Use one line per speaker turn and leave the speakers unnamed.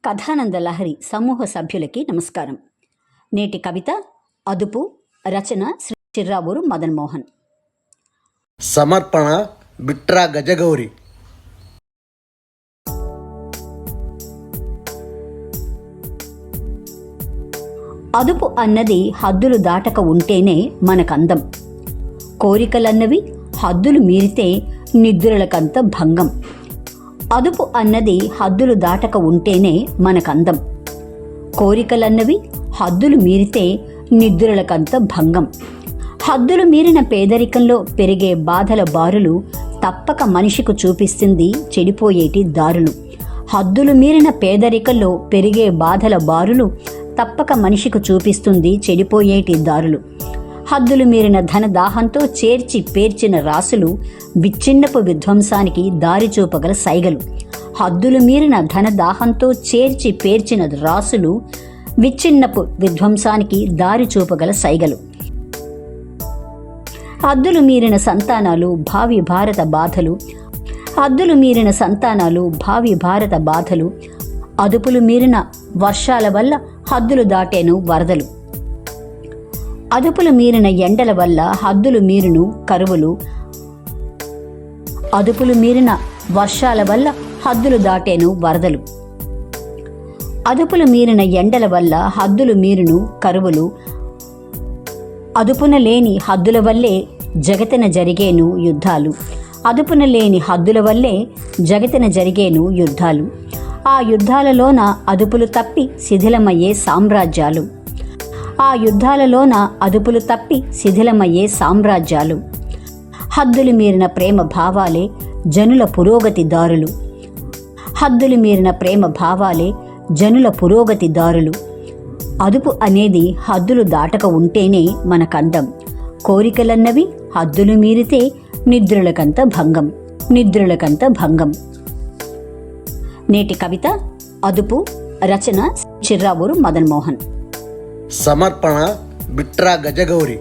కథానంద లహరి సమూహ సభ్యులకి నమస్కారం. నేటి కవిత అదుపు, రచన శ్రీ చిర్రావూరు మదన్ మోహన్.
సమర్పణ బిట్రా గజగౌరి.
అదుపు అన్నది హద్దులు దాటక ఉంటేనే మనకందం. కోరికలన్నవి హద్దులు మీరితే నిద్రలకంత భంగం. అదుపు అన్నది హద్దులు దాటక ఉంటేనే మనకందం. కోరికలన్నవి హద్దులు మీరితే నిద్రలకంత భంగం. హద్దులు మీరిన పేదరికంలో పెరిగే బాధల బారులు తప్పక మనిషికి చూపిస్తుంది చెడిపోయేటి దారులు. హద్దులు మీరిన పేదరికంలో పెరిగే బాధల బారులు తప్పక మనిషికి చూపిస్తుంది చెడిపోయేటి దారులు. హద్దులు మీరిన ధనదాహంతో చేర్చి పేర్చిన రాసులు విచ్ఛిన్నపు విధ్వంసానికి దారి చూపగల సైగలు. హద్దులు మీరిన ధనదాహంతో చేర్చి పేర్చిన రాసులు విచ్ఛిన్నపు విధ్వంసానికి దారి చూపగల సైగలు. హద్దులు మీరిన సంతానాలు భావి భారత బాధలు. హద్దులు మీరిన సంతానాలు భావి భారత బాధలు. అదుపులు మీరిన వర్షాల వల్ల హద్దులు దాటేను వరదలు. అదుపులు మీరిన ఎండల వల్ల హద్దులు మీరును కరువులు. అదుపులు మీరిన వర్షాల వల్ల హద్దులు దాటేను వరదలు. అదుపులు మీరిన ఎండల వల్ల హద్దులు మీరును కరువులు. అదుపున లేని హద్దుల వల్లే జగతిన జరిగేను యుద్ధాలు. అదుపున లేని హద్దుల వల్లే జగతిన జరిగేను యుద్ధాలు. ఆ యుద్ధాలలోన అదుపులు తప్పి శిథిలమయ్యే సామ్రాజ్యాలు. ఆ యుద్ధాలలోన అదుపులు తప్పి శిథిలమయ్యే సామ్రాజ్యాలు. హద్దులు మీరిన ప్రేమ భావాలే జనుల పురోగతి దారులు. హద్దులు మీరిన ప్రేమ భావాలే జనుల పురోగతి దారులు. అదుపు అనేది హద్దులు దాటక ఉంటేనే మనకందం. కోరికలన్నవి హద్దులు మీరితే నిద్రలకంత భంగం. నిద్రలకంత భంగం. నేటి కవిత అదుపు, రచన చిర్రావూరు మదన్ మోహన్.
సమర్పణ బిట్రా గజగౌరి.